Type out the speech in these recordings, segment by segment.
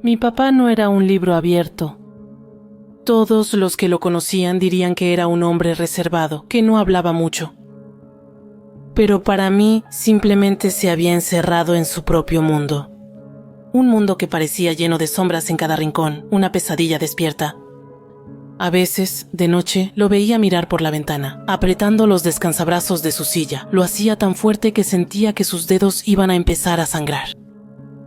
Mi papá no era un libro abierto. Todos los que lo conocían dirían que era un hombre reservado, que no hablaba mucho. Pero para mí simplemente se había encerrado en su propio mundo. Un mundo que parecía lleno de sombras en cada rincón, una pesadilla despierta. A veces, de noche, lo veía mirar por la ventana, apretando los descansabrazos de su silla. Lo hacía tan fuerte que sentía que sus dedos iban a empezar a sangrar.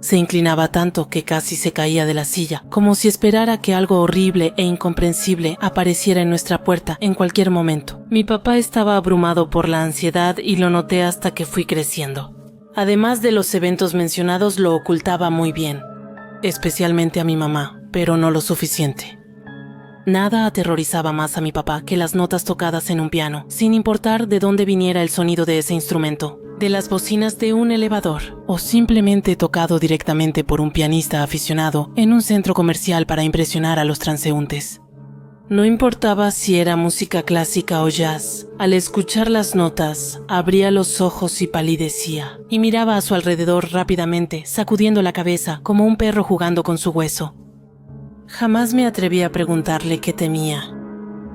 Se inclinaba tanto que casi se caía de la silla, como si esperara que algo horrible e incomprensible apareciera en nuestra puerta en cualquier momento. Mi papá estaba abrumado por la ansiedad y lo noté hasta que fui creciendo. Además de los eventos mencionados, lo ocultaba muy bien, especialmente a mi mamá, pero no lo suficiente. Nada aterrorizaba más a mi papá que las notas tocadas en un piano, sin importar de dónde viniera el sonido de ese instrumento, de las bocinas de un elevador, o simplemente tocado directamente por un pianista aficionado en un centro comercial para impresionar a los transeúntes. No importaba si era música clásica o jazz, al escuchar las notas, abría los ojos y palidecía, y miraba a su alrededor rápidamente, sacudiendo la cabeza como un perro jugando con su hueso. Jamás me atreví a preguntarle qué temía.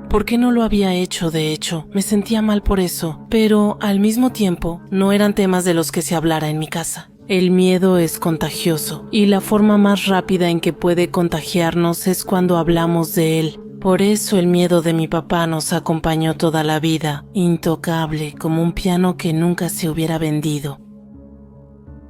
¿Por qué no lo había hecho, de hecho? Me sentía mal por eso, pero al mismo tiempo no eran temas de los que se hablara en mi casa. El miedo es contagioso y la forma más rápida en que puede contagiarnos es cuando hablamos de él. Por eso el miedo de mi papá nos acompañó toda la vida, intocable como un piano que nunca se hubiera vendido.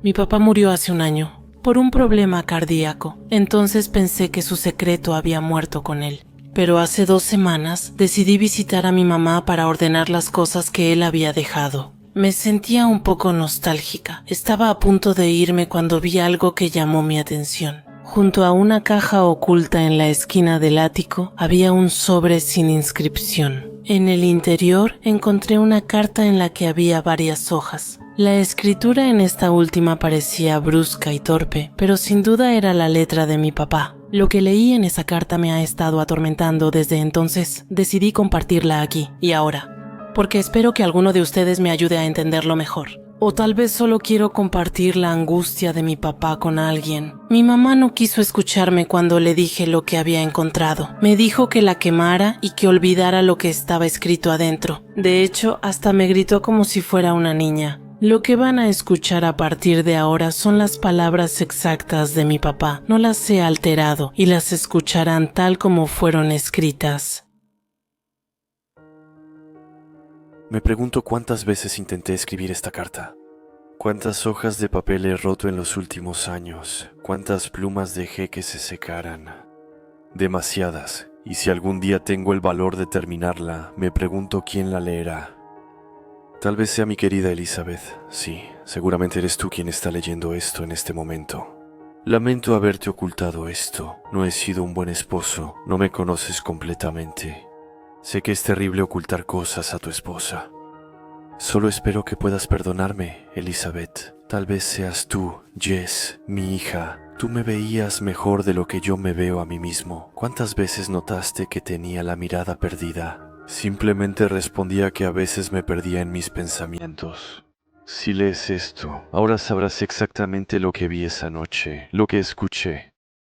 Mi papá murió hace un año por un problema cardíaco, entonces pensé que su secreto había muerto con él. Pero hace 2 semanas decidí visitar a mi mamá para ordenar las cosas que él había dejado. Me sentía un poco nostálgica. Estaba a punto de irme cuando vi algo que llamó mi atención. Junto a una caja oculta en la esquina del ático había un sobre sin inscripción. En el interior encontré una carta en la que había varias hojas. La escritura en esta última parecía brusca y torpe, pero sin duda era la letra de mi papá. Lo que leí en esa carta me ha estado atormentando desde entonces. Decidí compartirla aquí y ahora, porque espero que alguno de ustedes me ayude a entenderlo mejor. O tal vez solo quiero compartir la angustia de mi papá con alguien. Mi mamá no quiso escucharme cuando le dije lo que había encontrado. Me dijo que la quemara y que olvidara lo que estaba escrito adentro. De hecho, hasta me gritó como si fuera una niña. Lo que van a escuchar a partir de ahora son las palabras exactas de mi papá. No las he alterado y las escucharán tal como fueron escritas. Me pregunto cuántas veces intenté escribir esta carta. Cuántas hojas de papel he roto en los últimos años. Cuántas plumas dejé que se secaran. Demasiadas. Y si algún día tengo el valor de terminarla, me pregunto quién la leerá. Tal vez sea mi querida Elizabeth. Sí, seguramente eres tú quien está leyendo esto en este momento. Lamento haberte ocultado esto. No he sido un buen esposo. No me conoces completamente. Sé que es terrible ocultar cosas a tu esposa. Solo espero que puedas perdonarme, Elizabeth. Tal vez seas tú, Jess, mi hija. Tú me veías mejor de lo que yo me veo a mí mismo. ¿Cuántas veces notaste que tenía la mirada perdida? Simplemente respondía que a veces me perdía en mis pensamientos. Si lees esto, ahora sabrás exactamente lo que vi esa noche, lo que escuché.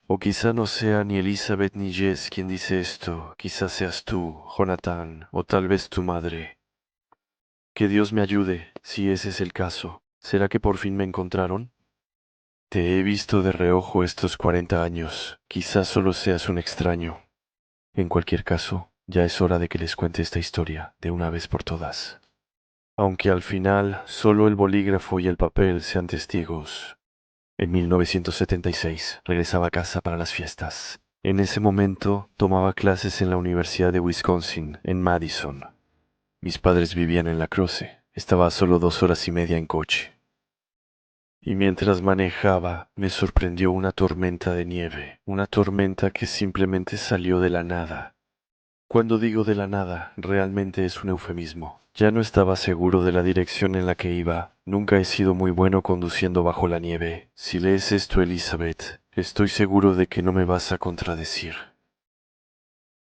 O quizá no sea ni Elizabeth ni Jess quien dice esto, quizás seas tú, Jonathan, o tal vez tu madre. Que Dios me ayude, si ese es el caso. ¿Será que por fin me encontraron? Te he visto de reojo estos 40 años, quizás solo seas un extraño. En cualquier caso, ya es hora de que les cuente esta historia, de una vez por todas. Aunque al final solo el bolígrafo y el papel sean testigos. En 1976 regresaba a casa para las fiestas. En ese momento tomaba clases en la Universidad de Wisconsin, en Madison. Mis padres vivían en La Crosse. Estaba a solo 2 horas y media en coche. Y mientras manejaba, me sorprendió una tormenta de nieve. Una tormenta que simplemente salió de la nada. Cuando digo de la nada, realmente es un eufemismo. Ya no estaba seguro de la dirección en la que iba. Nunca he sido muy bueno conduciendo bajo la nieve. Si lees esto, Elizabeth, estoy seguro de que no me vas a contradecir.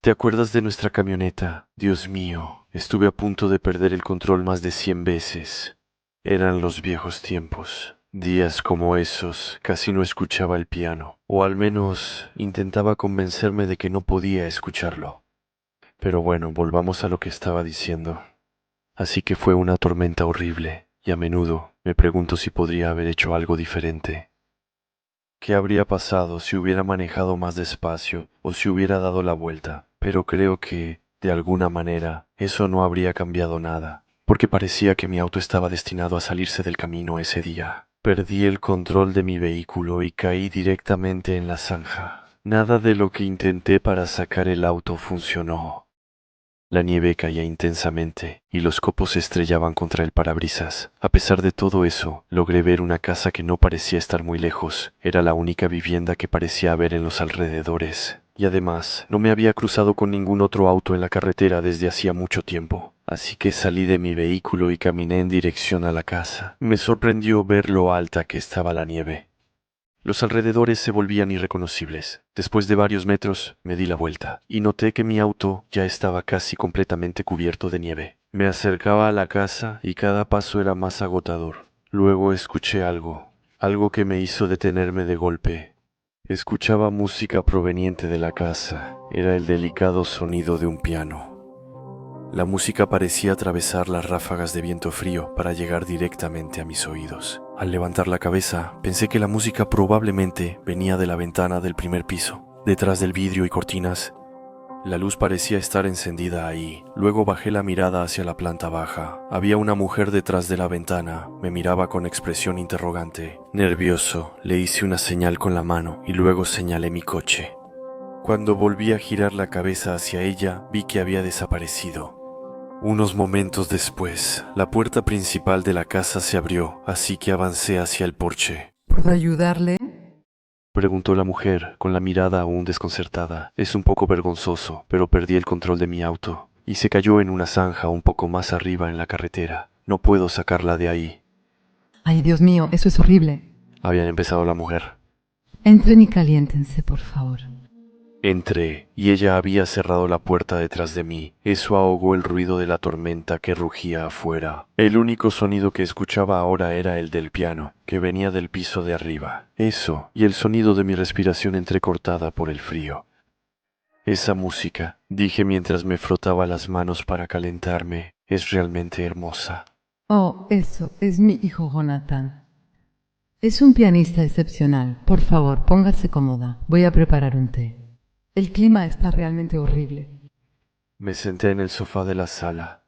¿Te acuerdas de nuestra camioneta? Dios mío, estuve a punto de perder el control más de 100 veces. Eran los viejos tiempos. Días como esos casi no escuchaba el piano, o al menos intentaba convencerme de que no podía escucharlo. Pero bueno, volvamos a lo que estaba diciendo. Así que fue una tormenta horrible, y a menudo me pregunto si podría haber hecho algo diferente. ¿Qué habría pasado si hubiera manejado más despacio o si hubiera dado la vuelta? Pero creo que, de alguna manera, eso no habría cambiado nada, porque parecía que mi auto estaba destinado a salirse del camino ese día. Perdí el control de mi vehículo y caí directamente en la zanja. Nada de lo que intenté para sacar el auto funcionó. La nieve caía intensamente y los copos se estrellaban contra el parabrisas. A pesar de todo eso, logré ver una casa que no parecía estar muy lejos. Era la única vivienda que parecía haber en los alrededores. Y además, no me había cruzado con ningún otro auto en la carretera desde hacía mucho tiempo. Así que salí de mi vehículo y caminé en dirección a la casa. Me sorprendió ver lo alta que estaba la nieve. Los alrededores se volvían irreconocibles. Después de varios metros, me di la vuelta y noté que mi auto ya estaba casi completamente cubierto de nieve. Me acercaba a la casa y cada paso era más agotador. Luego escuché algo que me hizo detenerme de golpe. Escuchaba música proveniente de la casa. Era el delicado sonido de un piano. La música parecía atravesar las ráfagas de viento frío para llegar directamente a mis oídos. Al levantar la cabeza, pensé que la música probablemente venía de la ventana del primer piso. Detrás del vidrio y cortinas, la luz parecía estar encendida ahí. Luego bajé la mirada hacia la planta baja. Había una mujer detrás de la ventana. Me miraba con expresión interrogante. Nervioso, le hice una señal con la mano y luego señalé mi coche. Cuando volví a girar la cabeza hacia ella, vi que había desaparecido. Unos momentos después, la puerta principal de la casa se abrió, así que avancé hacia el porche. ¿Puedo ayudarle? Preguntó la mujer, con la mirada aún desconcertada. Es un poco vergonzoso, pero perdí el control de mi auto, y se cayó en una zanja un poco más arriba en la carretera. No puedo sacarla de ahí. Ay, Dios mío, eso es horrible. Había empezado la mujer. Entren y caliéntense, por favor. Entré, y ella había cerrado la puerta detrás de mí. Eso ahogó el ruido de la tormenta que rugía afuera. El único sonido que escuchaba ahora era el del piano, que venía del piso de arriba. Eso, y el sonido de mi respiración entrecortada por el frío. Esa música, dije mientras me frotaba las manos para calentarme, es realmente hermosa. Oh, eso es mi hijo Jonathan. Es un pianista excepcional. Por favor, póngase cómoda. Voy a preparar un té. El clima está realmente horrible. Me senté en el sofá de la sala.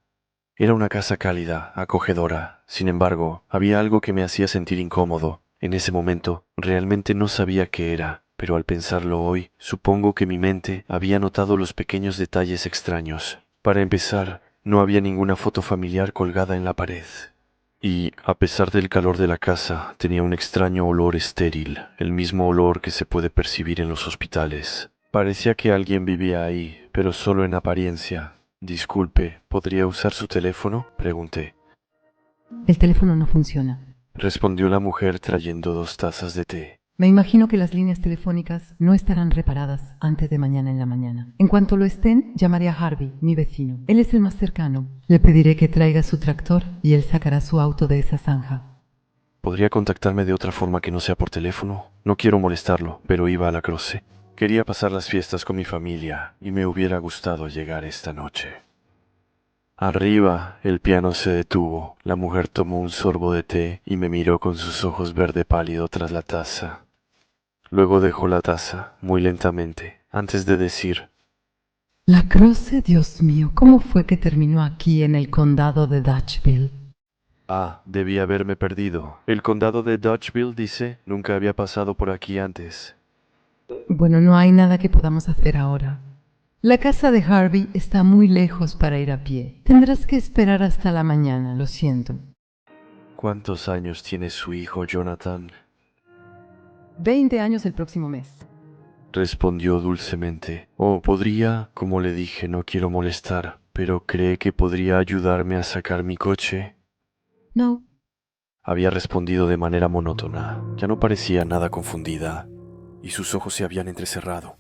Era una casa cálida, acogedora. Sin embargo, había algo que me hacía sentir incómodo. En ese momento, realmente no sabía qué era, pero al pensarlo hoy, supongo que mi mente había notado los pequeños detalles extraños. Para empezar, no había ninguna foto familiar colgada en la pared. Y, a pesar del calor de la casa, tenía un extraño olor estéril, el mismo olor que se puede percibir en los hospitales. Parecía que alguien vivía ahí, pero solo en apariencia. Disculpe, ¿podría usar su teléfono?, pregunté. El teléfono no funciona. Respondió la mujer trayendo 2 tazas de té. Me imagino que las líneas telefónicas no estarán reparadas antes de mañana en la mañana. En cuanto lo estén, llamaré a Harvey, mi vecino. Él es el más cercano. Le pediré que traiga su tractor y él sacará su auto de esa zanja. ¿Podría contactarme de otra forma que no sea por teléfono? No quiero molestarlo, pero iba a la Croce. Quería pasar las fiestas con mi familia y me hubiera gustado llegar esta noche. Arriba, el piano se detuvo. La mujer tomó un sorbo de té y me miró con sus ojos verde pálido tras la taza. Luego dejó la taza, muy lentamente, antes de decir: La Croce, Dios mío, ¿cómo fue que terminó aquí en el condado de Dutchville? Ah, debí haberme perdido. El condado de Dutchville, dice, nunca había pasado por aquí antes. Bueno, no hay nada que podamos hacer ahora. La casa de Harvey está muy lejos para ir a pie. Tendrás que esperar hasta la mañana, lo siento. ¿Cuántos años tiene su hijo Jonathan?, 20 años el próximo mes. respondió dulcemente. Oh, podría, como le dije, no quiero molestar, pero ¿cree que podría ayudarme a sacar mi coche? No. Había respondido de manera monótona. Ya no parecía nada confundida, y sus ojos se habían entrecerrado.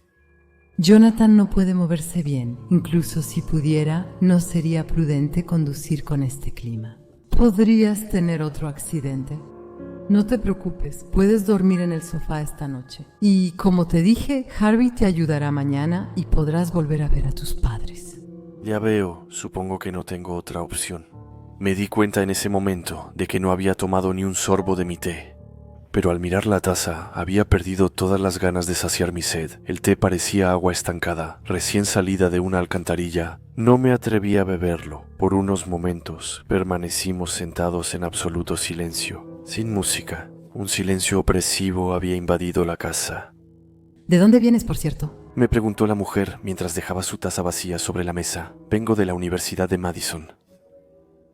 Jonathan no puede moverse bien. Incluso si pudiera, no sería prudente conducir con este clima. ¿Podrías tener otro accidente? No te preocupes, puedes dormir en el sofá esta noche. Y como te dije, Harvey te ayudará mañana y podrás volver a ver a tus padres. Ya veo, supongo que no tengo otra opción. Me di cuenta en ese momento de que no había tomado ni un sorbo de mi té. Pero al mirar la taza, había perdido todas las ganas de saciar mi sed. El té parecía agua estancada, recién salida de una alcantarilla. No me atreví a beberlo. Por unos momentos, permanecimos sentados en absoluto silencio, sin música. Un silencio opresivo había invadido la casa. ¿De dónde vienes, por cierto? Me preguntó la mujer mientras dejaba su taza vacía sobre la mesa. Vengo de la Universidad de Madison.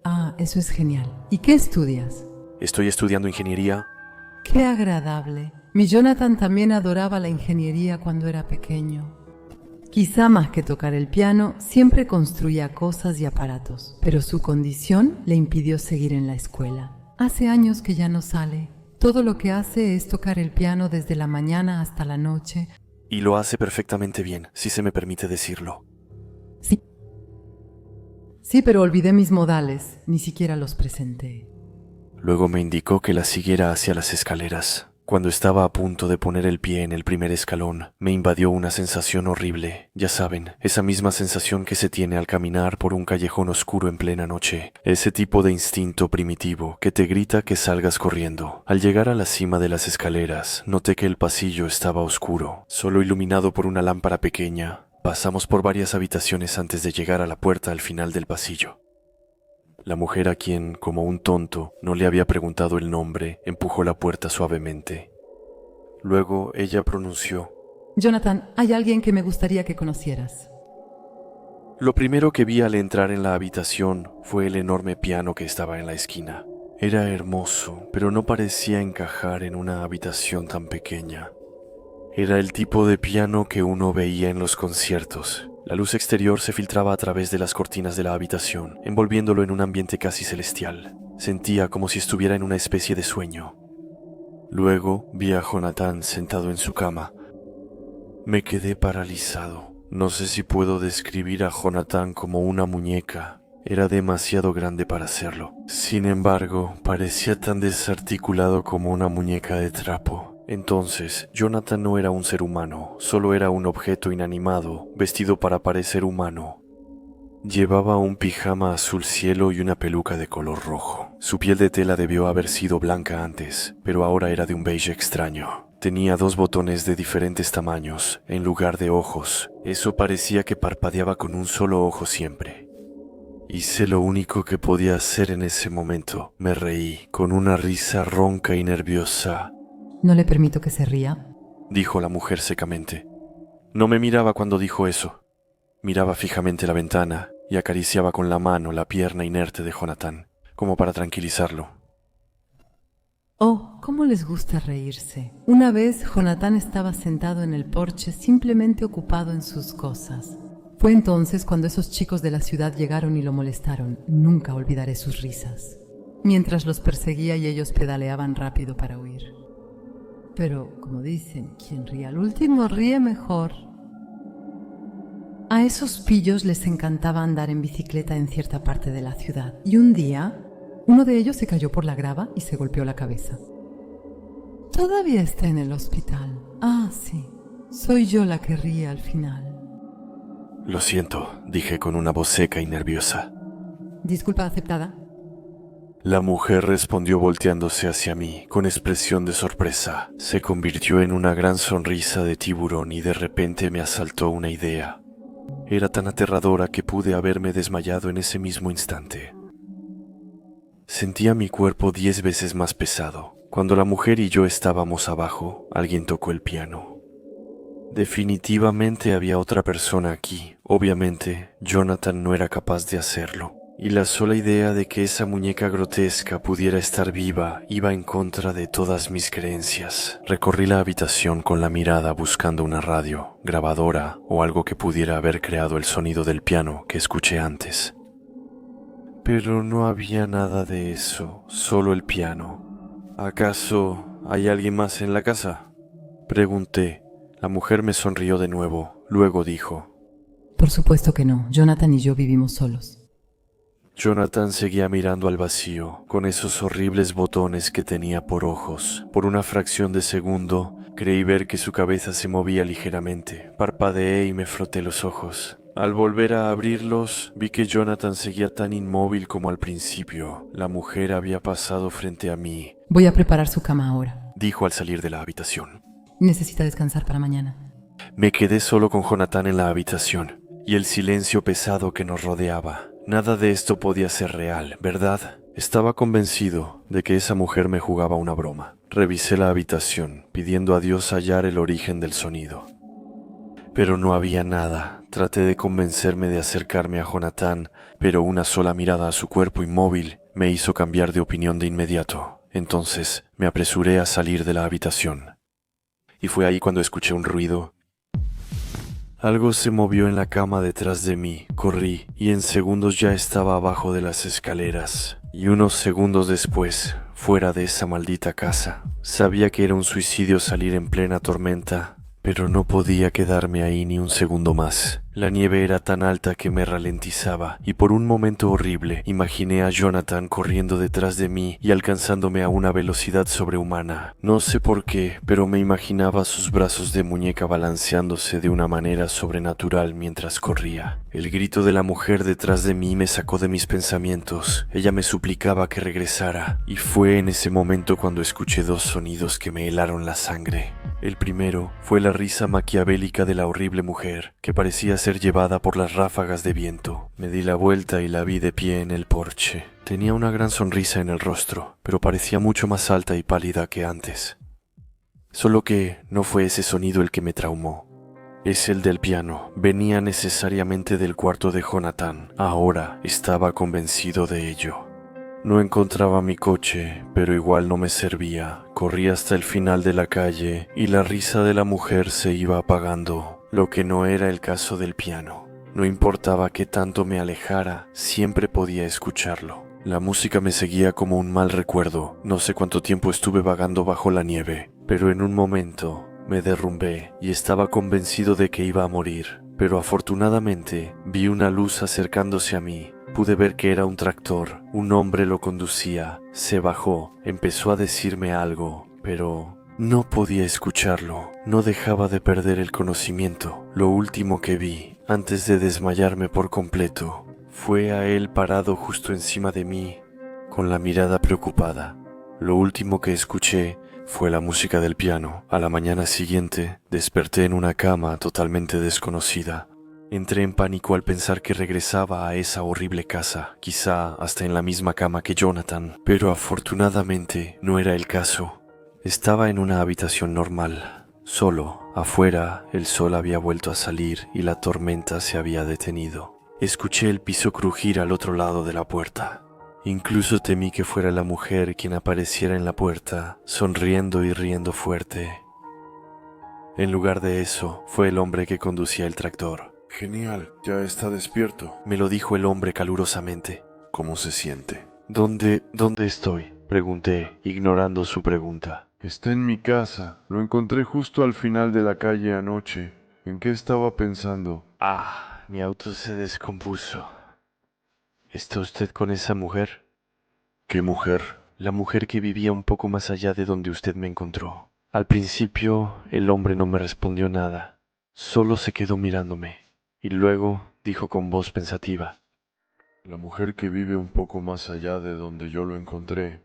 Ah, eso es genial. ¿Y qué estudias? Estoy estudiando ingeniería. ¡Qué agradable! Mi Jonathan también adoraba la ingeniería cuando era pequeño. Quizá más que tocar el piano, siempre construía cosas y aparatos, pero su condición le impidió seguir en la escuela. Hace años que ya no sale. Todo lo que hace es tocar el piano desde la mañana hasta la noche. Y lo hace perfectamente bien, si se me permite decirlo. Sí, pero olvidé mis modales, ni siquiera los presenté. Luego me indicó que la siguiera hacia las escaleras. Cuando estaba a punto de poner el pie en el primer escalón, me invadió una sensación horrible. Ya saben, esa misma sensación que se tiene al caminar por un callejón oscuro en plena noche. Ese tipo de instinto primitivo que te grita que salgas corriendo. Al llegar a la cima de las escaleras, noté que el pasillo estaba oscuro, solo iluminado por una lámpara pequeña. Pasamos por varias habitaciones antes de llegar a la puerta al final del pasillo. La mujer, a quien, como un tonto, no le había preguntado el nombre, empujó la puerta suavemente. Luego ella pronunció: Jonathan, hay alguien que me gustaría que conocieras. Lo primero que vi al entrar en la habitación fue el enorme piano que estaba en la esquina. Era hermoso, pero no parecía encajar en una habitación tan pequeña. Era el tipo de piano que uno veía en los conciertos. La luz exterior se filtraba a través de las cortinas de la habitación, envolviéndolo en un ambiente casi celestial. Sentía como si estuviera en una especie de sueño. Luego vi a Jonathan sentado en su cama. Me quedé paralizado. No sé si puedo describir a Jonathan como una muñeca. Era demasiado grande para hacerlo. Sin embargo, parecía tan desarticulado como una muñeca de trapo. Entonces, Jonathan no era un ser humano, solo era un objeto inanimado, vestido para parecer humano. Llevaba un pijama azul cielo y una peluca de color rojo. Su piel de tela debió haber sido blanca antes, pero ahora era de un beige extraño. Tenía 2 botones de diferentes tamaños, en lugar de ojos. Eso parecía que parpadeaba con un solo ojo siempre. Hice lo único que podía hacer en ese momento. Me reí, con una risa ronca y nerviosa. No le permito que se ría, dijo la mujer secamente. No me miraba cuando dijo eso. Miraba fijamente la ventana y acariciaba con la mano la pierna inerte de Jonathan, como para tranquilizarlo. Oh, cómo les gusta reírse. Una vez Jonathan estaba sentado en el porche simplemente ocupado en sus cosas. Fue entonces cuando esos chicos de la ciudad llegaron y lo molestaron. Nunca olvidaré sus risas. Mientras los perseguía y ellos pedaleaban rápido para huir. Pero, como dicen, quien ríe al último ríe mejor. A esos pillos les encantaba andar en bicicleta en cierta parte de la ciudad. Y un día, uno de ellos se cayó por la grava y se golpeó la cabeza. Todavía está en el hospital. Ah, sí. Soy yo la que ríe al final. Lo siento, dije con una voz seca y nerviosa. Disculpa aceptada. La mujer respondió volteándose hacia mí con expresión de sorpresa. Se convirtió en una gran sonrisa de tiburón y de repente me asaltó una idea. Era tan aterradora que pude haberme desmayado en ese mismo instante. Sentía mi cuerpo 10 veces más pesado. Cuando la mujer y yo estábamos abajo, alguien tocó el piano. Definitivamente había otra persona aquí. Obviamente, Jonathan no era capaz de hacerlo. Y la sola idea de que esa muñeca grotesca pudiera estar viva iba en contra de todas mis creencias. Recorrí la habitación con la mirada buscando una radio, grabadora o algo que pudiera haber creado el sonido del piano que escuché antes. Pero no había nada de eso, solo el piano. ¿Acaso hay alguien más en la casa?, pregunté. La mujer me sonrió de nuevo, luego dijo: Por supuesto que no, Jonathan y yo vivimos solos. Jonathan seguía mirando al vacío, con esos horribles botones que tenía por ojos. Por una fracción de segundo, creí ver que su cabeza se movía ligeramente. Parpadeé y me froté los ojos. Al volver a abrirlos, vi que Jonathan seguía tan inmóvil como al principio. La mujer había pasado frente a mí, Voy a preparar su cama ahora. dijo al salir de la habitación. Necesita descansar para mañana. Me quedé solo con Jonathan en la habitación y el silencio pesado que nos rodeaba. Nada de esto podía ser real, ¿verdad? Estaba convencido de que esa mujer me jugaba una broma. Revisé la habitación, pidiendo a Dios hallar el origen del sonido. Pero no había nada. Traté de convencerme de acercarme a Jonathan, pero una sola mirada a su cuerpo inmóvil me hizo cambiar de opinión de inmediato. Entonces me apresuré a salir de la habitación. Y fue ahí cuando escuché un ruido. Algo se movió en la cama detrás de mí. Corrí y en segundos ya estaba abajo de las escaleras. Y unos segundos después, fuera de esa maldita casa. Sabía que era un suicidio salir en plena tormenta, pero no podía quedarme ahí ni un segundo más. La nieve era tan alta que me ralentizaba y por un momento horrible imaginé a Jonathan corriendo detrás de mí y alcanzándome a una velocidad sobrehumana. No sé por qué, pero me imaginaba sus brazos de muñeca balanceándose de una manera sobrenatural mientras corría. El grito de la mujer detrás de mí me sacó de mis pensamientos. Ella me suplicaba que regresara y fue en ese momento cuando escuché dos sonidos que me helaron la sangre. El primero fue la risa maquiavélica de la horrible mujer, que parecía ser llevada por las ráfagas de viento. Me di la vuelta y la vi de pie en el porche. Tenía una gran sonrisa en el rostro, pero parecía mucho más alta y pálida que antes. Solo que no fue ese sonido el que me traumó. Es el del piano. Venía necesariamente del cuarto de Jonathan. Ahora estaba convencido de ello. No encontraba mi coche, pero igual no me servía. Corrí hasta el final de la calle y la risa de la mujer se iba apagando, lo que no era el caso del piano. No importaba qué tanto me alejara, siempre podía escucharlo. La música me seguía como un mal recuerdo. No sé cuánto tiempo estuve vagando bajo la nieve, pero en un momento me derrumbé y estaba convencido de que iba a morir. Pero afortunadamente vi una luz acercándose a mí. Pude ver que era un tractor. Un hombre lo conducía. Se bajó, empezó a decirme algo, pero no podía escucharlo. No dejaba de perder el conocimiento. Lo último que vi, antes de desmayarme por completo, fue a él parado justo encima de mí, con la mirada preocupada. Lo último que escuché fue la música del piano. A la mañana siguiente, desperté en una cama totalmente desconocida. Entré en pánico al pensar que regresaba a esa horrible casa, quizá hasta en la misma cama que Jonathan, pero afortunadamente no era el caso. Estaba en una habitación normal, solo. Afuera el sol había vuelto a salir y la tormenta se había detenido. Escuché el piso crujir al otro lado de la puerta. Incluso temí que fuera la mujer quien apareciera en la puerta, sonriendo y riendo fuerte. En lugar de eso, fue el hombre que conducía el tractor. Genial, ya está despierto. Me lo dijo el hombre calurosamente. ¿Cómo se siente? ¿Dónde estoy?, pregunté, ignorando su pregunta. Está en mi casa. Lo encontré justo al final de la calle anoche. ¿En qué estaba pensando? Mi auto se descompuso. ¿Está usted con esa mujer? ¿Qué mujer? La mujer que vivía un poco más allá de donde usted me encontró. Al principio, el hombre no me respondió nada. Solo se quedó mirándome. Y luego dijo con voz pensativa. La mujer que vive un poco más allá de donde yo lo encontré.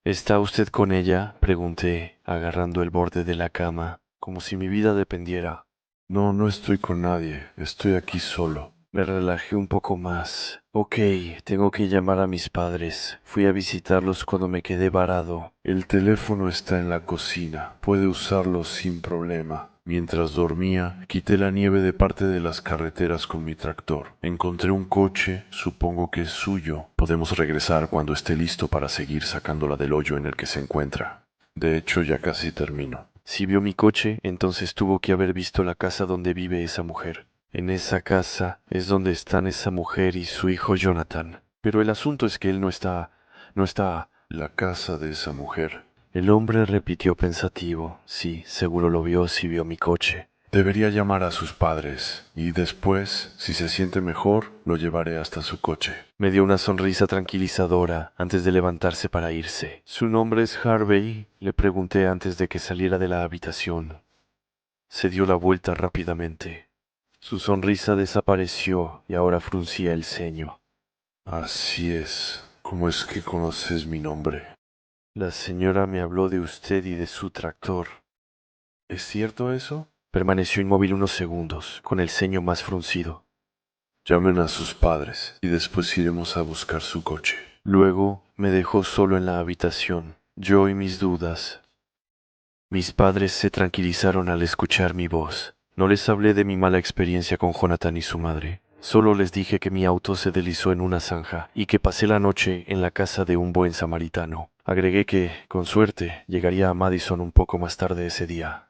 ¿Está usted con ella?, pregunté, agarrando el borde de la cama, como si mi vida dependiera. No, no estoy con nadie. Estoy aquí solo. Me relajé un poco más. Ok, tengo que llamar a mis padres. Fui a visitarlos cuando me quedé varado. El teléfono está en la cocina. Puede usarlo sin problema. Mientras dormía, quité la nieve de parte de las carreteras con mi tractor. Encontré un coche, supongo que es suyo. Podemos regresar cuando esté listo para seguir sacándola del hoyo en el que se encuentra. De hecho, ya casi termino. Si vio mi coche, entonces tuvo que haber visto la casa donde vive esa mujer. En esa casa es donde están esa mujer y su hijo Jonathan. Pero el asunto es que él no está... La casa de esa mujer. El hombre repitió pensativo. Sí, seguro lo vio si vio mi coche. Debería llamar a sus padres y después, si se siente mejor, lo llevaré hasta su coche. Me dio una sonrisa tranquilizadora antes de levantarse para irse. ¿Su nombre es Harvey?, le pregunté antes de que saliera de la habitación. Se dio la vuelta rápidamente. Su sonrisa desapareció y ahora fruncía el ceño. Así es. ¿Cómo es que conoces mi nombre? La señora me habló de usted y de su tractor. ¿Es cierto eso? Permaneció inmóvil unos segundos, con el ceño más fruncido. Llamen a sus padres y después iremos a buscar su coche. Luego me dejó solo en la habitación, yo y mis dudas. Mis padres se tranquilizaron al escuchar mi voz. No les hablé de mi mala experiencia con Jonathan y su madre. Solo les dije que mi auto se deslizó en una zanja y que pasé la noche en la casa de un buen samaritano. Agregué que, con suerte, llegaría a Madison un poco más tarde ese día.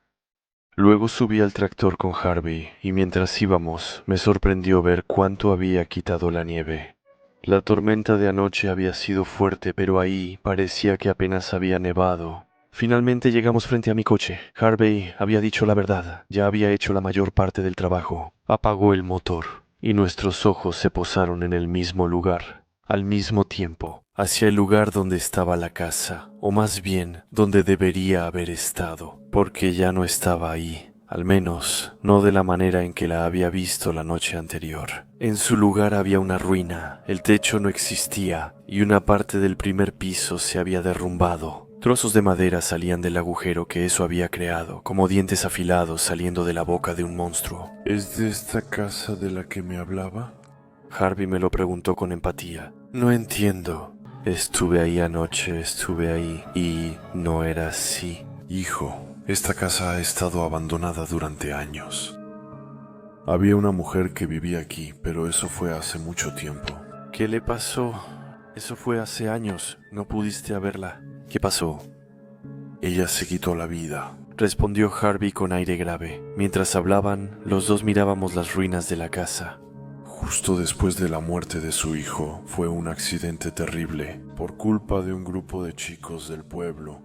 Luego subí al tractor con Harvey y mientras íbamos me sorprendió ver cuánto había quitado la nieve. La tormenta de anoche había sido fuerte, pero ahí parecía que apenas había nevado. Finalmente llegamos frente a mi coche. Harvey había dicho la verdad, ya había hecho la mayor parte del trabajo. Apagó el motor y nuestros ojos se posaron en el mismo lugar, al mismo tiempo, hacia el lugar donde estaba la casa, o más bien donde debería haber estado, porque ya no estaba ahí, al menos no de la manera en que la había visto la noche anterior. En su lugar había una ruina, el techo no existía y una parte del primer piso se había derrumbado. Trozos de madera salían del agujero que eso había creado, como dientes afilados saliendo de la boca de un monstruo. ¿Es de esta casa de la que me hablaba? Harvey me lo preguntó con empatía. No entiendo. Estuve ahí anoche, estuve ahí y no era así. Hijo, esta casa ha estado abandonada durante años. Había una mujer que vivía aquí, pero eso fue hace mucho tiempo. ¿Qué le pasó? Eso fue hace años. No pudiste verla. ¿Qué pasó? Ella se quitó la vida. Respondió Harvey con aire grave. Mientras hablaban, los dos mirábamos las ruinas de la casa. Justo después de la muerte de su hijo, fue un accidente terrible, por culpa de un grupo de chicos del pueblo.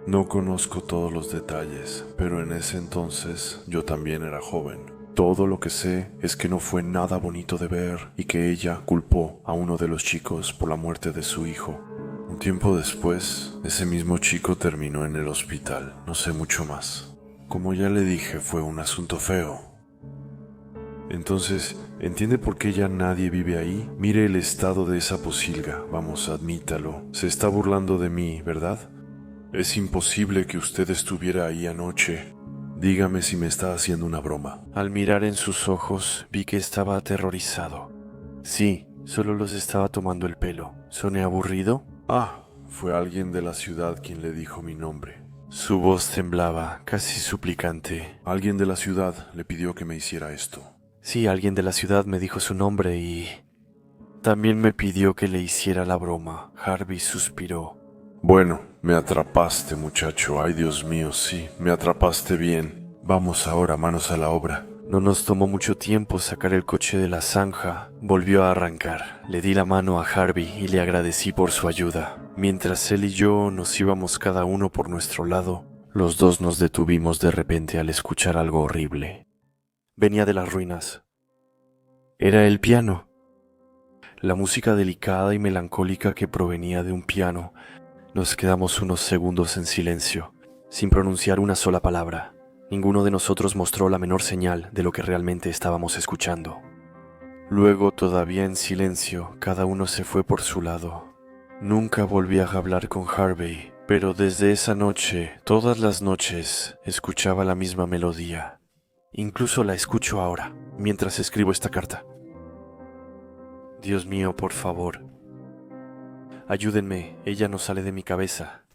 No conozco todos los detalles, pero en ese entonces yo también era joven. Todo lo que sé es que no fue nada bonito de ver y que ella culpó a uno de los chicos por la muerte de su hijo. Un tiempo después, ese mismo chico terminó en el hospital. No sé mucho más. Como ya le dije, fue un asunto feo. Entonces, ¿entiende por qué ya nadie vive ahí? Mire el estado de esa pocilga. Vamos, admítalo. Se está burlando de mí, ¿verdad? Es imposible que usted estuviera ahí anoche. Dígame si me está haciendo una broma. Al mirar en sus ojos, vi que estaba aterrorizado. Sí, solo los estaba tomando el pelo. ¿Soné aburrido? Fue alguien de la ciudad quien le dijo mi nombre. Su voz temblaba, casi suplicante. Alguien de la ciudad le pidió que me hiciera esto. Sí, alguien de la ciudad me dijo su nombre y... también me pidió que le hiciera la broma. Harvey suspiró. Bueno, me atrapaste, muchacho. Ay, Dios mío, sí, me atrapaste bien. Vamos ahora, manos a la obra. No nos tomó mucho tiempo sacar el coche de la zanja. Volvió a arrancar. Le di la mano a Harvey y le agradecí por su ayuda. Mientras él y yo nos íbamos cada uno por nuestro lado, los dos nos detuvimos de repente al escuchar algo horrible. Venía de las ruinas. Era el piano. La música delicada y melancólica que provenía de un piano. Nos quedamos unos segundos en silencio, sin pronunciar una sola palabra. Ninguno de nosotros mostró la menor señal de lo que realmente estábamos escuchando. Luego, todavía en silencio, cada uno se fue por su lado. Nunca volví a hablar con Harvey, pero desde esa noche, todas las noches, escuchaba la misma melodía. Incluso la escucho ahora, mientras escribo esta carta. Dios mío, por favor. Ayúdenme, ella no sale de mi cabeza.